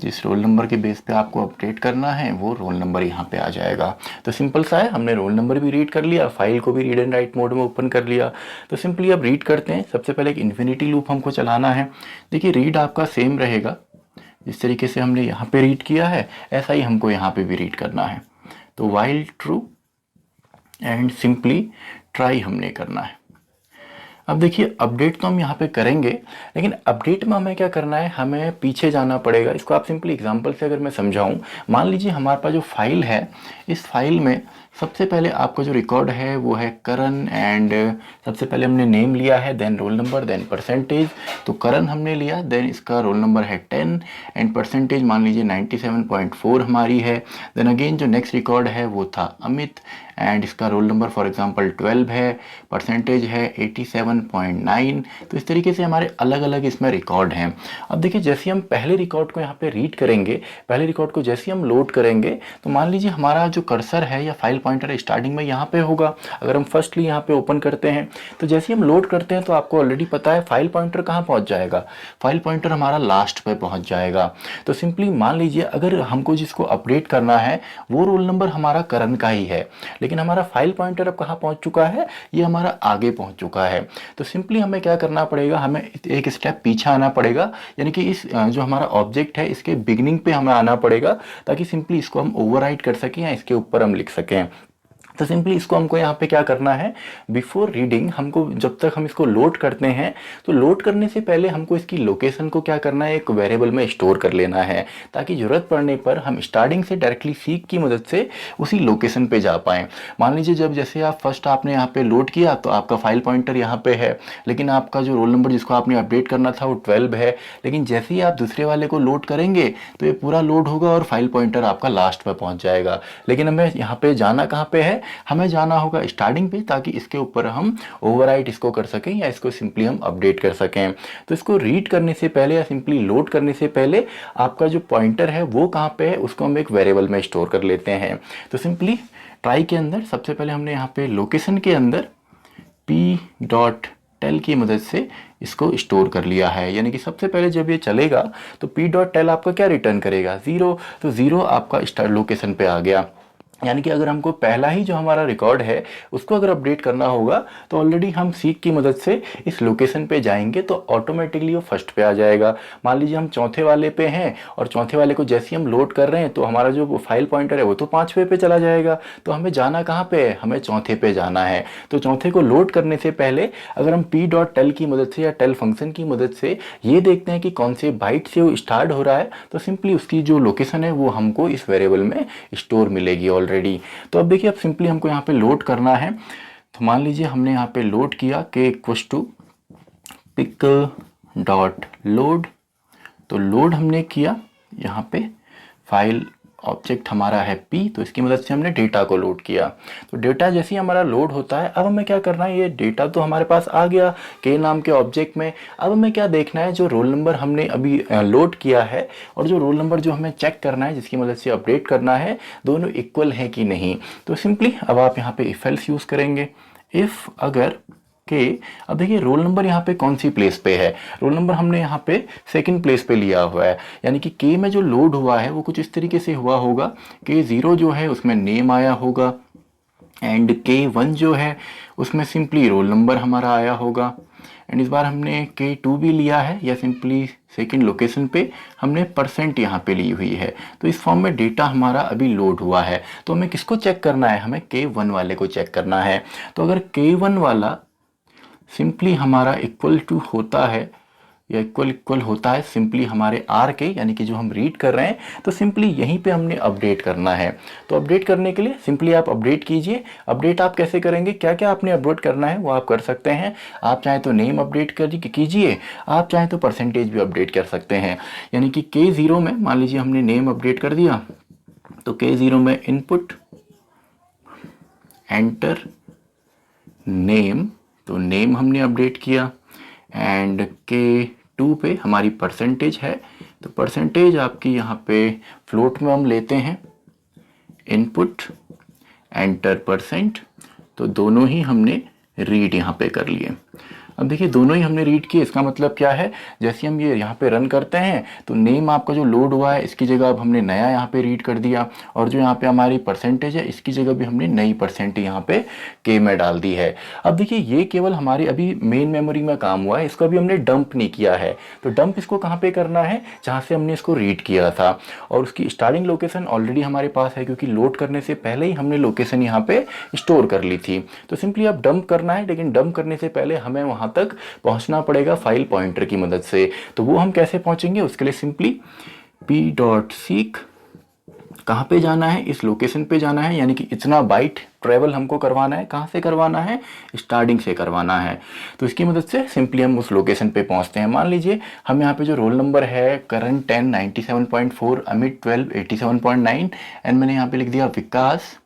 जिस रोल नंबर के बेस पे आपको अपडेट करना है वो रोल नंबर यहाँ पे आ जाएगा। तो सिंपल सा है, हमने रोल नंबर भी रीड कर लिया, फाइल को भी रीड एंड राइट मोड में ओपन कर लिया। तो सिंपली अब रीड करते हैं। सबसे पहले एक इन्फिनिटी लूप हमको चलाना है। देखिए रीड आपका सेम रहेगा, जिस तरीके से हमने यहाँ पे रीड किया है ऐसा ही हमको यहाँ पे भी रीड करना है। तो while true and simply try हमने करना है। अब देखिए अपडेट तो हम यहाँ पे करेंगे, लेकिन अपडेट में हमें क्या करना है, हमें पीछे जाना पड़ेगा। इसको आप सिंपली एग्जांपल से अगर मैं समझाऊं, मान लीजिए हमारे पास जो फाइल है, इस फाइल में सबसे पहले आपका जो रिकॉर्ड है वो है करण, एंड सबसे पहले हमने नेम लिया है, then roll number, then percentage. तो करण हमने लिया, देन इसका रोल नंबर है 10 एंड परसेंटेज मान लीजिए 97.4 हमारी है। देन अगेन जो नेक्स्ट रिकॉर्ड है वो था अमित, एंड इसका रोल नंबर फॉर एग्जांपल 12 है, परसेंटेज है 87.9। तो इस तरीके से हमारे अलग अलग इसमें रिकॉर्ड हैं। अब देखिए जैसे हम पहले रिकॉर्ड को यहाँ पे रीड करेंगे, पहले रिकॉर्ड को जैसे हम लोड करेंगे तो मान लीजिए हमारा जो कर्सर है या फाइल पॉइंटर स्टार्टिंग में यहाँ पे होगा। अगर हम फर्स्टली यहाँ पे ओपन करते हैं तो जैसे हम लोड करते हैं तो आपको ऑलरेडी पता है फाइल पॉइंटर कहाँ पहुँच जाएगा, फाइल पॉइंटर हमारा लास्ट पे पहुँच जाएगा। तो सिंपली मान लीजिए अगर हमको जिसको अपडेट करना है वो रोल नंबर हमारा करण का ही है, लेकिन हमारा फाइल पॉइंटर अब कहाँ पहुँच चुका है, ये हमारा आगे पहुँच चुका है। तो सिंपली हमें क्या करना पड़ेगा, हमें एक स्टेप पीछे आना पड़ेगा, यानी कि इस जो हमारा ऑब्जेक्ट है इसके बिगिनिंग पे हमें आना पड़ेगा, ताकि सिंपली इसको हम ओवरराइट कर सकें या इसके ऊपर हम लिख सकें। तो सिंपली इसको हमको यहाँ पे क्या करना है, बिफोर रीडिंग हमको जब तक हम इसको लोड करते हैं तो लोड करने से पहले हमको इसकी लोकेशन को क्या करना है, एक वेरिएबल में स्टोर कर लेना है, ताकि ज़रूरत पड़ने पर हम स्टार्टिंग से डायरेक्टली सीक की मदद से उसी लोकेशन पे जा पाएँ। मान लीजिए जब जैसे आप फर्स्ट आपने यहाँ पे लोड किया तो आपका फाइल पॉइंटर यहाँ पे है, लेकिन आपका जो रोल नंबर जिसको आपने अपडेट करना था वो 12 है, लेकिन जैसे ही आप दूसरे वाले को लोड करेंगे तो ये पूरा लोड होगा और फाइल पॉइंटर आपका लास्ट पर पहुँच जाएगा। लेकिन हमें यहाँ पे जाना कहाँ पे है, हमें जाना होगा स्टार्टिंग पे, ताकि इसके ऊपर हम ओवरराइट इसको कर सकें या इसको सिंपली हम अपडेट कर सकें। तो इसको रीड करने से पहले या सिंपली लोड करने से पहले आपका जो पॉइंटर है वो कहाँ पे है उसको हम एक वेरिएबल में स्टोर कर लेते हैं। तो सिंपली ट्राई के अंदर सबसे पहले हमने यहाँ पे लोकेशन के अंदर p.tel की मदद से इसको स्टोर कर लिया है, यानी कि सबसे पहले जब ये चलेगा तो p.tel आपका क्या रिटर्न करेगा, 0। तो 0 आपका स्टार्ट लोकेशन पे आ गया। यानी कि अगर हमको पहला ही जो हमारा रिकॉर्ड है उसको अगर अपडेट करना होगा तो ऑलरेडी हम सीक की मदद से इस लोकेशन पे जाएंगे तो ऑटोमेटिकली वो फर्स्ट पे आ जाएगा। मान लीजिए हम चौथे वाले पे हैं और चौथे वाले को जैसे ही हम लोड कर रहे हैं तो हमारा जो फाइल पॉइंटर है वो तो 5वें पे चला जाएगा। तो हमें जाना कहाँ पे है, हमें चौथे पे जाना है। तो चौथे को लोड करने से पहले अगर हम p.tel की मदद से या टेल फंक्शन की मदद से ये देखते हैं कि कौन से बाइट से वो स्टार्ट हो रहा है, तो सिंपली उसकी जो लोकेशन है वो हमको इस वेरिएबल में स्टोर मिलेगी ऑलरेडी। तो अब देखिए अब सिंपली हमको यहाँ पे लोड करना है। तो मान लीजिए हमने यहाँ पे लोड किया k equals to pick dot load. तो लोड हमने किया यहाँ पे, फाइल ऑब्जेक्ट हमारा है p, तो इसकी मदद से हमने डेटा को लोड किया। तो डेटा जैसे ही हमारा लोड होता है अब हमें क्या करना है, ये डेटा तो हमारे पास आ गया k नाम के ऑब्जेक्ट में। अब हमें क्या देखना है, जो रोल नंबर हमने अभी लोड किया है और जो रोल नंबर जो हमें चेक करना है जिसकी मदद से अपडेट करना है, दोनों इक्वल है कि नहीं। तो सिंपली अब आप यहाँ पे इफ एल्स यूज़ करेंगे। इफ़ अगर के, अब देखिए रोल नंबर यहाँ पे कौन सी प्लेस पे है, रोल नंबर हमने यहाँ पे सेकंड प्लेस पे लिया हुआ है, यानी कि के में जो लोड हुआ है वो कुछ इस तरीके से हुआ होगा कि 0 जो है उसमें नेम आया होगा, एंड K1 जो है उसमें सिंपली रोल नंबर हमारा आया होगा, एंड इस बार हमने K2 भी लिया है या सिंपली सेकंड लोकेशन पे हमने परसेंट यहाँ पे ली हुई है। तो इस फॉर्म में डेटा हमारा अभी लोड हुआ है। तो हमें किसको चेक करना है, हमें K1 वाले को चेक करना है। तो अगर K1 वाला सिंपली हमारा इक्वल टू होता है या इक्वल होता है सिंपली हमारे आर के, यानी कि जो हम रीड कर रहे हैं, तो सिंपली यहीं पे हमने अपडेट करना है। तो अपडेट करने के लिए सिंपली आप अपडेट कीजिए। अपडेट आप कैसे करेंगे, क्या क्या आपने अपडेट करना है वो आप कर सकते हैं। आप चाहें तो नेम अपडेट कीजिए, आप चाहें तो परसेंटेज भी अपडेट कर सकते हैं। यानी कि K0 में मान लीजिए हमने नेम अपडेट कर दिया, तो K0 में इनपुट एंटर नेम, तो नेम हमने अपडेट किया, एंड K2 पे हमारी परसेंटेज है, तो परसेंटेज आपकी यहाँ पे फ्लोट में हम लेते हैं, इनपुट एंटर परसेंट, तो दोनों ही हमने रीड यहाँ पे कर लिए। अब देखिए दोनों ही हमने रीड किए, इसका मतलब क्या है, जैसे हम ये यहाँ पे रन करते हैं तो नेम आपका जो लोड हुआ है इसकी जगह अब हमने नया यहाँ पे रीड कर दिया, और जो यहाँ पे हमारी परसेंटेज है इसकी जगह भी हमने नई परसेंट यहाँ पे के में डाल दी है। अब देखिए ये केवल हमारी अभी मेन मेमोरी में काम हुआ है, इसको अभी हमने डंप नहीं किया है। तो डंप इसको कहाँ पे करना है, जहाँ से हमने इसको रीड किया था, और उसकी स्टार्टिंग लोकेशन ऑलरेडी हमारे पास है क्योंकि लोड करने से पहले ही हमने लोकेशन यहाँ पे स्टोर कर ली थी। तो सिंपली अब डंप करना है, लेकिन डंप करने से पहले हमें वहां तक पहुंचना पड़ेगा फाइल पॉइंटर की मदद से। तो वो हम कैसे पहुंचेंगे, उसके लिए सिंपली p.seek कहाँ पे जाना है, इस लोकेशन पे जाना है, यानी कि इतना बाइट ट्रेवल हमको करवाना है। कहाँ से करवाना है, स्टार्टिंग से करवाना है। तो इसकी मदद से सिंपली हम उस लोकेशन पे पहुंचते हैं। मान लीजिए हम यहाँ पे जो रोल नंबर है करण 10 97.4, अमित 12 87.9, एंड मैंने यहाँ पे लिख दिया विकास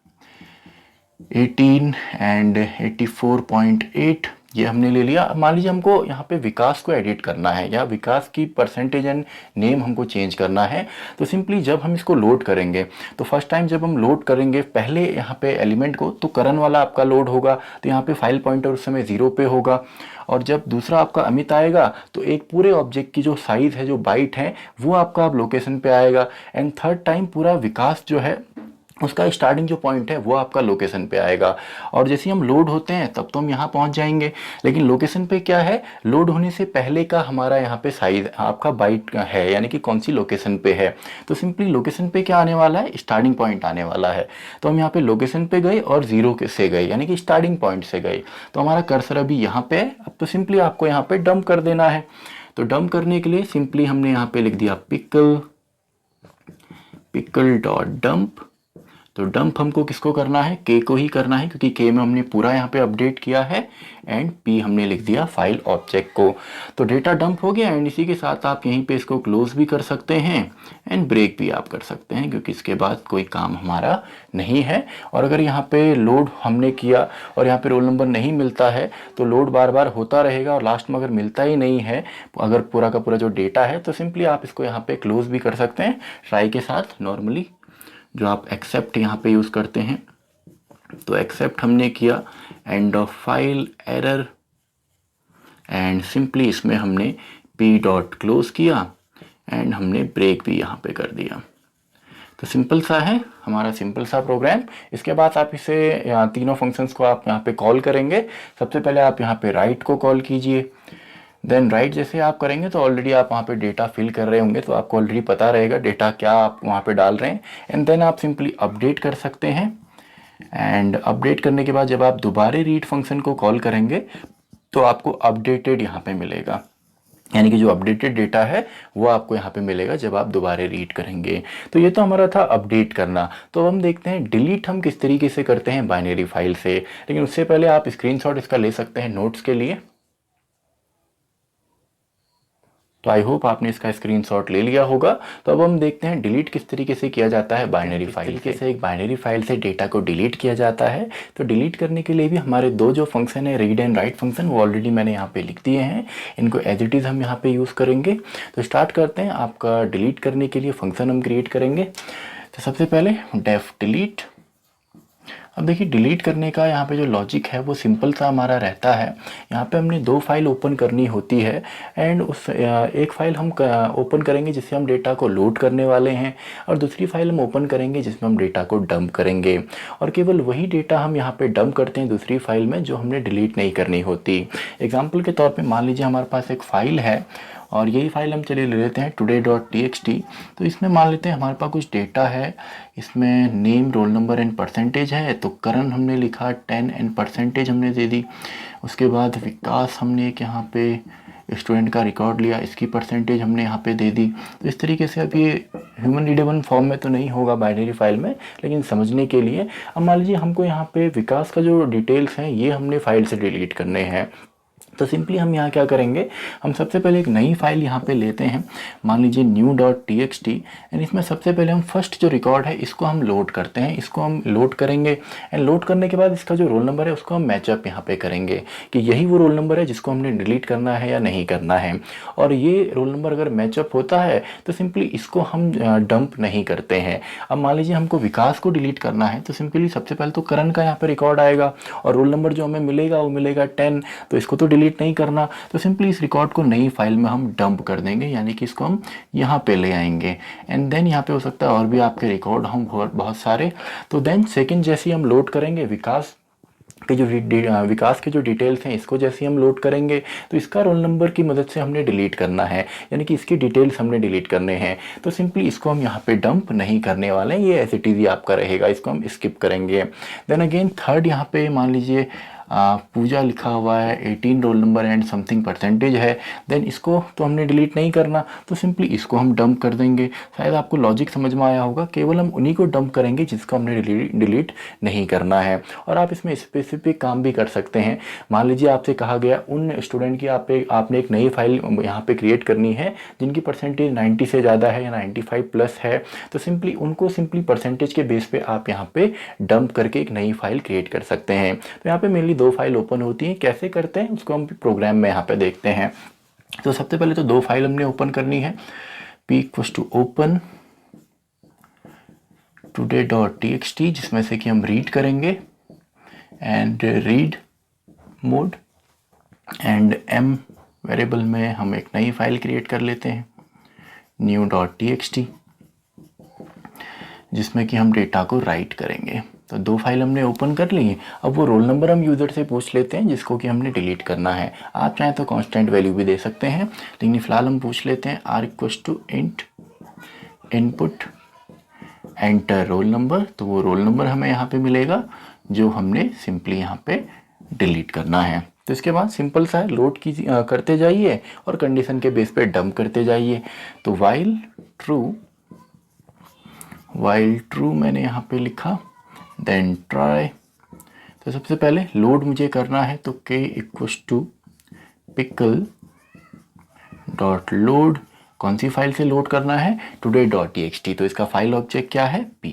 18 एंड 84.8, ये हमने ले लिया। मान लीजिए हमको यहाँ पे विकास को एडिट करना है या विकास की परसेंटेज एंड नेम हमको चेंज करना है। तो सिंपली जब हम इसको लोड करेंगे, तो फर्स्ट टाइम जब हम लोड करेंगे पहले यहाँ पे एलिमेंट को, तो करण वाला आपका लोड होगा, तो यहाँ पे फाइल पॉइंटर उस समय 0 पे होगा। और जब दूसरा आपका अमित आएगा तो एक पूरे ऑब्जेक्ट की जो साइज है, जो बाइट है, वो आपका अब लोकेशन पे आएगा। एंड थर्ड टाइम पूरा विकास जो है उसका स्टार्टिंग जो पॉइंट है वो आपका लोकेशन पे आएगा। और जैसे हम लोड होते हैं तब तो हम यहाँ पहुँच जाएंगे, लेकिन लोकेशन पे क्या है, लोड होने से पहले का हमारा यहाँ पे साइज आपका बाइट का है, यानी कि कौन सी लोकेशन पे है। तो सिंपली लोकेशन पे क्या आने वाला है, स्टार्टिंग पॉइंट आने वाला है। तो हम यहाँ पे लोकेशन पे गए और 0 से गए, यानी कि स्टार्टिंग पॉइंट से गए। तो हमारा कर्सर अभी यहाँ पे है। अब तो सिंपली आपको यहाँ पे डंप कर देना है। तो डंप करने के लिए सिंपली हमने यहाँ पे लिख दिया पिकल डॉट डंप। तो डंप हमको किसको करना है, के को ही करना है, क्योंकि के में हमने पूरा यहाँ पे अपडेट किया है, एंड पी हमने लिख दिया फाइल ऑब्जेक्ट को। तो डेटा डंप हो गया, एंड इसी के साथ आप यहीं पे इसको क्लोज भी कर सकते हैं एंड ब्रेक भी आप कर सकते हैं, क्योंकि इसके बाद कोई काम हमारा नहीं है। और अगर यहाँ पे लोड हमने किया और यहाँ पे रोल नंबर नहीं मिलता है तो लोड बार बार होता रहेगा, और लास्ट में अगर मिलता ही नहीं है, अगर पूरा का पूरा जो डेटा है, तो सिंपली आप इसको यहाँ पे क्लोज भी कर सकते हैं ट्राई के साथ नॉर्मली, जो आप एक्सेप्ट यहाँ पे यूज़ करते हैं। तो एक्सेप्ट हमने किया, end of file error, and simply इसमें हमने p डॉट क्लोज किया, एंड हमने ब्रेक भी यहाँ पे कर दिया। तो सिंपल सा है हमारा, सिंपल सा प्रोग्राम। इसके बाद आप इसे यहाँ तीनों फंक्शंस को आप यहाँ पे कॉल करेंगे। सबसे पहले आप यहाँ पे राइट को कॉल कीजिए, देन राइट जैसे आप करेंगे तो ऑलरेडी आप वहाँ पे डेटा फिल कर रहे होंगे, तो आपको ऑलरेडी पता रहेगा डेटा क्या आप वहाँ पे डाल रहे हैं। एंड देन आप सिंपली अपडेट कर सकते हैं, एंड अपडेट करने के बाद जब आप दोबारा रीड फंक्शन को कॉल करेंगे तो आपको अपडेटेड यहाँ पे मिलेगा, यानी कि जो अपडेटेड डेटा है वो आपको यहाँ पे मिलेगा जब आप दोबारा रीड करेंगे। तो ये तो हमारा था अपडेट करना। तो हम देखते हैं डिलीट हम किस तरीके से करते हैं बाइनरी फाइल से, लेकिन उससे पहले आप स्क्रीनशॉट इसका ले सकते हैं नोट्स के लिए। तो आई होप आपने इसका स्क्रीनशॉट ले लिया होगा। तो अब हम देखते हैं डिलीट किस तरीके से किया जाता है बाइनरी फाइल से। एक बाइनरी फाइल से डेटा को डिलीट किया जाता है। तो डिलीट करने के लिए भी हमारे दो जो फंक्शन है, रीड एंड राइट फंक्शन, वो ऑलरेडी मैंने यहाँ पे लिख दिए हैं। इनको एज इट इज़ हम यहाँ पे यूज़ करेंगे। तो स्टार्ट करते हैं। आपका डिलीट करने के लिए फंक्शन हम क्रिएट करेंगे। तो सबसे पहले डेफ डिलीट, अब देखिए डिलीट करने का यहाँ पे जो लॉजिक है वो सिंपल सा हमारा रहता है। यहाँ पे हमने दो फाइल ओपन करनी होती है एंड उस एक फाइल हम ओपन करेंगे जिससे हम डेटा को लोड करने वाले हैं, और दूसरी फाइल हम ओपन करेंगे जिसमें हम डेटा को डंप करेंगे, और केवल वही डेटा हम यहाँ पे डंप करते हैं दूसरी फाइल में जो हमने डिलीट नहीं करनी होती। एग्जाम्पल के तौर पर मान लीजिए हमारे पास एक फ़ाइल है और यही फाइल हम चलिए ले लेते हैं today.txt। तो इसमें मान लेते हैं हमारे पास कुछ डेटा है, इसमें name, roll number and percentage है। तो करण हमने लिखा 10 एंड परसेंटेज हमने दे दी। उसके बाद विकास हमने एक यहाँ पे स्टूडेंट का रिकॉर्ड लिया, इसकी परसेंटेज हमने यहाँ पे दे दी। तो इस तरीके से अब ये ह्यूमन रीडेबल फॉर्म में तो नहीं होगा बाइनरी फाइल में, लेकिन समझने के लिए अब मान लीजिए हमको यहाँ पे विकास का जो डिटेल्स हैं ये हमने फाइल से डिलीट करने हैं। तो सिंपली हम यहाँ क्या करेंगे, हम सबसे पहले एक नई फाइल यहाँ पे लेते हैं, मान लीजिए new.txt, एंड इसमें सबसे पहले हम फर्स्ट जो रिकॉर्ड है इसको हम लोड करते हैं। इसको हम लोड करेंगे एंड लोड करने के बाद इसका जो रोल नंबर है उसको हम मैचअप यहाँ पे करेंगे कि यही वो रोल नंबर है जिसको हमने डिलीट करना है या नहीं करना है। और ये रोल नंबर अगर मैचअप होता है तो सिंपली इसको हम डंप नहीं करते हैं। अब मान लीजिए हमको विकास को डिलीट करना है तो सिंपली सबसे पहले तो करण का यहाँ पर रिकॉर्ड आएगा और रोल नंबर जो हमें मिलेगा वो मिलेगा 10, तो इसको तो डिलीट नहीं करना। तो सिंपली इस रिकॉर्ड को नई फाइल में हम डंप कर देंगे, यानी कि इसको हम यहाँ पे ले आएंगे एंड देन यहाँ पे हो सकता है और भी आपके रिकॉर्ड हम बहुत सारे। तो देन सेकंड जैसे हम लोड करेंगे विकास के जो डिटेल्स हैं इसको जैसे हम लोड करेंगे तो इसका रोल नंबर की मदद से हमने डिलीट करना है, यानी कि इसकी डिटेल्स हमने डिलीट करने हैं। तो सिंपली इसको हम यहाँ पे डंप नहीं करने वाले हैं, ये एज इट इज़ ही आपका रहेगा, इसको हम स्किप करेंगे। देन अगेन थर्ड यहाँ पे मान लीजिए पूजा लिखा हुआ है, 18 roll number and something percentage है। देन इसको तो हमने डिलीट नहीं करना, तो सिंपली इसको हम डंप कर देंगे। शायद आपको लॉजिक समझ में आया होगा, केवल हम उन्हीं को डंप करेंगे जिसको हमने डिलीट नहीं करना है। और आप इसमें स्पेसिफिक काम भी कर सकते हैं। मान लीजिए आपसे कहा गया उन स्टूडेंट की आपने एक नई फाइल यहाँ पे क्रिएट करनी है जिनकी परसेंटेज 90 से ज़्यादा है या 95 प्लस है, तो सिंपली उनको सिंपली परसेंटेज के बेस पे आप यहाँ पे डंप करके एक नई फाइल क्रिएट कर सकते हैं। तो यहाँ पे मेनली दो फाइल ओपन होती हैं, कैसे करते हैं उसको हम प्रोग्राम में यहाँ पे देखते हैं। तो सबसे पहले तो दो फाइल हमने ओपन करनी है, p = open today.txt जिसमें से कि हम रीड करेंगे and read mode and m variable में हम एक नई फाइल क्रिएट कर लेते हैं new.txt जिसमें कि हम डेटा को राइट करेंगे। तो दो फाइल हमने ओपन कर ली है। अब वो रोल नंबर हम यूज़र से पूछ लेते हैं जिसको कि हमने डिलीट करना है। आप चाहें तो कांस्टेंट वैल्यू भी दे सकते हैं, लेकिन फिलहाल हम पूछ लेते हैं r=int input enter roll number. तो वो रोल नंबर हमें यहाँ पे मिलेगा जो हमने सिंपली यहाँ पे डिलीट करना है। तो इसके बाद सिंपल सा है, लोड करते जाइए और कंडीशन के बेस पे डंप करते जाइए। तो वाइल ट्रू मैंने यहाँ पे लिखा, देन ट्राई। तो सबसे पहले लोड मुझे करना है, तो k = pickle.load कौन सी फाइल से लोड करना है, today.txt। तो इसका फाइल ऑब्जेक्ट क्या है, p।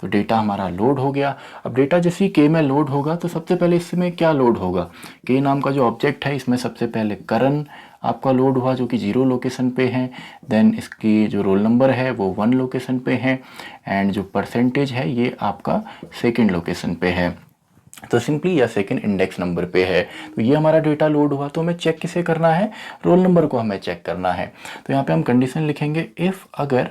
तो डेटा हमारा लोड हो गया। अब डेटा जैसे ही k में लोड होगा तो सबसे पहले इसमें क्या लोड होगा, k नाम का जो ऑब्जेक्ट है इसमें सबसे पहले करण आपका लोड हुआ जो कि 0 लोकेशन पे है। देन इसकी जो रोल नंबर है वो 1 लोकेशन पे है एंड जो परसेंटेज है ये आपका सेकंड लोकेशन पे है, तो सिंपली या सेकंड इंडेक्स नंबर पे है। तो ये हमारा डेटा लोड हुआ। तो हमें चेक किसे करना है, रोल नंबर को हमें चेक करना है। तो यहाँ पे हम कंडीशन लिखेंगे इफ़ अगर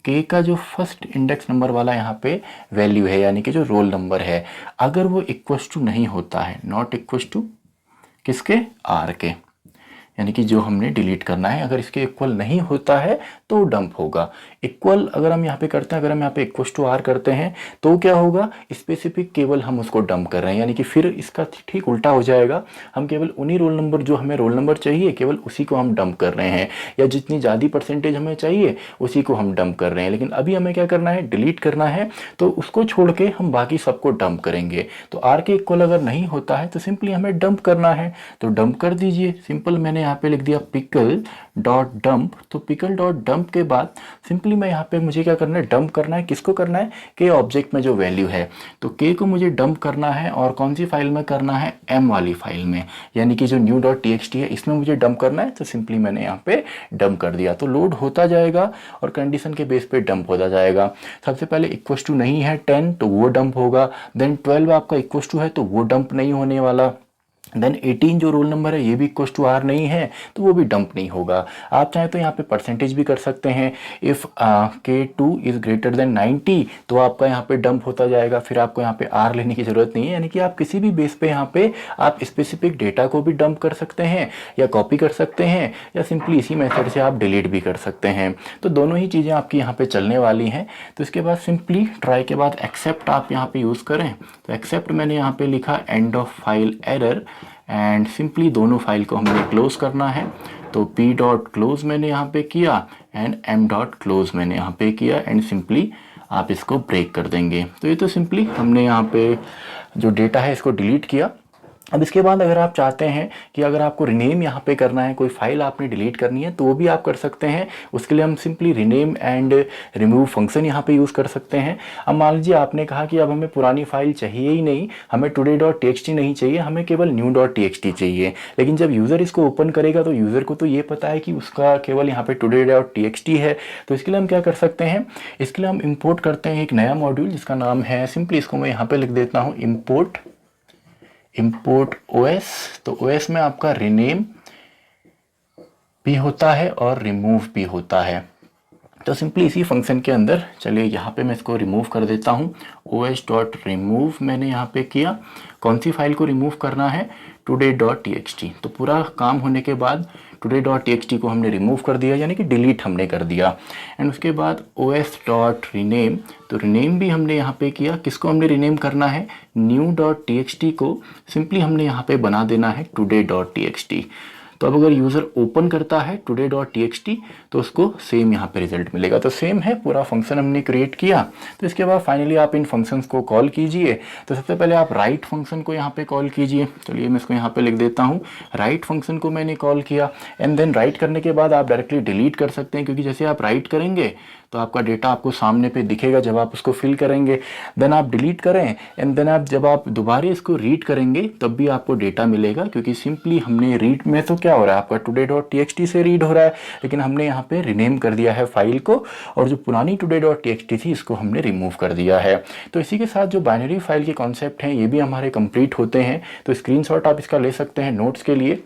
k का जो फर्स्ट इंडेक्स नंबर वाला यहाँ पे वैल्यू है यानी कि जो रोल नंबर है, अगर वो इक्वल्स टू नहीं होता है, नॉट इक्वल्स टू किसके, r के, यानी कि जो हमने डिलीट करना है, अगर इसके इक्वल नहीं होता है तो डंप होगा। इक्वल अगर हम यहाँ पे करते हैं, अगर हम यहाँ पे इक्वल टू आर करते हैं तो क्या होगा, स्पेसिफिक केवल हम उसको डंप कर रहे हैं, यानी कि फिर इसका ठीक उल्टा हो जाएगा। हम केवल उन्हीं रोल नंबर जो हमें रोल नंबर चाहिए केवल उसी को हम डंप कर रहे हैं, या जितनी ज़्यादा परसेंटेज हमें चाहिए उसी को हम डंप कर रहे हैं। लेकिन अभी हमें क्या करना है, डिलीट करना है, तो उसको छोड़ के हम बाकी सबको डंप करेंगे। तो आर के इक्वल अगर नहीं होता है तो सिंपली हमें डंप करना है, तो डंप कर दीजिए। सिंपल मैंने यहाँ पे लिख दिया पिकल डॉट डंप। तो पिकल डॉट डंप के बाद सिंपली मैं यहाँ पे मुझे क्या करना है, डंप करना है। किसको करना है, के ऑब्जेक्ट में जो वैल्यू है, तो के को मुझे डंप करना है और कौन सी फाइल में करना है, एम वाली फाइल में, यानी कि जो न्यू डॉट txt है इसमें मुझे डंप करना है। तो सिंपली मैंने यहाँ पे डंप कर दिया, तो लोड होता जाएगा और कंडीशन के बेस पे डंप होता जाएगा। सबसे पहले इक्वस टू नहीं है 10 तो वो डंप होगा, देन 12 आपका इक्वस टू है तो वो डंप नहीं होने वाला, देन 18 जो रोल नंबर है ये भी इक्वस टू आर नहीं है तो वो भी डंप नहीं होगा। आप चाहें तो यहाँ पे परसेंटेज भी कर सकते हैं। If K2 is greater than 90 तो आपका यहाँ पे डंप होता जाएगा, फिर आपको यहाँ पे आर लेने की ज़रूरत नहीं है। यानी कि आप किसी भी बेस पे यहाँ पे आप स्पेसिफिक डेटा को भी डंप कर सकते हैं या कॉपी कर सकते हैं या सिंपली इसी मेथड से आप डिलीट भी कर सकते हैं। तो दोनों ही चीज़ें आपकी यहाँ पे चलने वाली हैं। तो इसके बाद सिंपली ट्राई के बाद एक्सेप्ट आप यहाँ पे यूज़ करें। तो एक्सेप्ट मैंने यहाँ पे लिखा end of file error and simply दोनों फाइल को हमने क्लोज करना है। तो p डॉट क्लोज मैंने यहाँ पे किया एंड m डॉट क्लोज मैंने यहाँ पे किया एंड सिंपली आप इसको ब्रेक कर देंगे। तो ये तो सिंपली हमने यहाँ पे जो डेटा है इसको डिलीट किया। अब इसके बाद अगर आप चाहते हैं कि अगर आपको रिनेम यहाँ पे करना है, कोई फाइल आपने डिलीट करनी है तो वो भी आप कर सकते हैं। उसके लिए हम simply rename and remove function यहाँ पे यूज़ कर सकते हैं। अब मान लीजिए आपने कहा कि अब हमें पुरानी फाइल चाहिए ही नहीं, हमें टुडे डॉट txt नहीं चाहिए, हमें केवल न्यू डॉट txt चाहिए। लेकिन जब यूज़र इसको ओपन करेगा तो यूज़र को तो ये पता है कि उसका केवल यहाँ पे टुडे डॉट txt है। तो इसके लिए हम क्या कर सकते हैं, इसके लिए हम इम्पोर्ट करते हैं एक नया मॉड्यूल जिसका नाम है, सिंपली इसको मैं यहाँ पे लिख देता हूँ इम्पोर्ट OS। तो OS में आपका रिनेम भी होता है और रिमूव भी होता है। तो सिंपली इसी फंक्शन के अंदर चलिए यहाँ पे मैं इसको रिमूव कर देता हूँ। OS डॉट रिमूव मैंने यहाँ पे किया, कौन सी फाइल को रिमूव करना है, टुडे डॉट txt। तो पूरा काम होने के बाद टुडे डॉट txt को हमने रिमूव कर दिया, यानी कि डिलीट हमने कर दिया। एंड उसके बाद OS डॉट रीनेम, तो रीनेम भी हमने यहाँ पे किया। किसको हमने रीनेम करना है, न्यू डॉट txt को सिंपली हमने यहाँ पे बना देना है टुडे डॉट txt। तो अब अगर यूज़र ओपन करता है टुडे डॉट txt तो उसको सेम यहाँ पे रिजल्ट मिलेगा। तो सेम है, पूरा फंक्शन हमने क्रिएट किया। तो इसके बाद फाइनली आप इन फंक्शंस को कॉल कीजिए। तो सबसे पहले आप राइट फंक्शन को यहाँ पे कॉल कीजिए। चलिए मैं इसको यहाँ पे लिख देता हूँ, राइट फंक्शन को मैंने कॉल किया एंड देन राइट करने के बाद आप डायरेक्टली डिलीट कर सकते हैं, क्योंकि जैसे आप राइट करेंगे तो आपका डेटा आपको सामने पे दिखेगा जब आप उसको फिल करेंगे। देन आप डिलीट करें एंड देन आप जब आप दोबारा इसको रीड करेंगे तब भी आपको डेटा मिलेगा, क्योंकि सिंपली हमने रीड में तो क्या हो रहा है, आपका टुडे डॉट txt से रीड हो रहा है, लेकिन हमने यहाँ पे रिनेम कर दिया है फाइल को और जो पुरानी टुडे डॉट txt थी इसको हमने रिमूव कर दिया है। तो इसी के साथ जो बाइनरी फाइल के कॉन्सेप्ट हैं ये भी हमारे कंप्लीट होते हैं। तो स्क्रीनशॉट आप इसका ले सकते हैं नोट्स के लिए।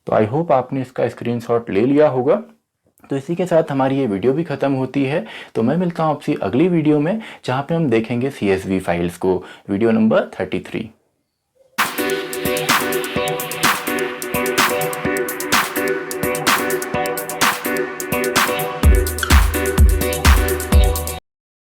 तो आई होप आपने इसका स्क्रीनशॉट ले लिया होगा। तो इसी के साथ हमारी ये वीडियो भी ख़त्म होती है। तो मैं मिलता हूँ आपसे अगली वीडियो में, जहाँ पे हम देखेंगे CSV फाइल्स को, वीडियो नंबर 33।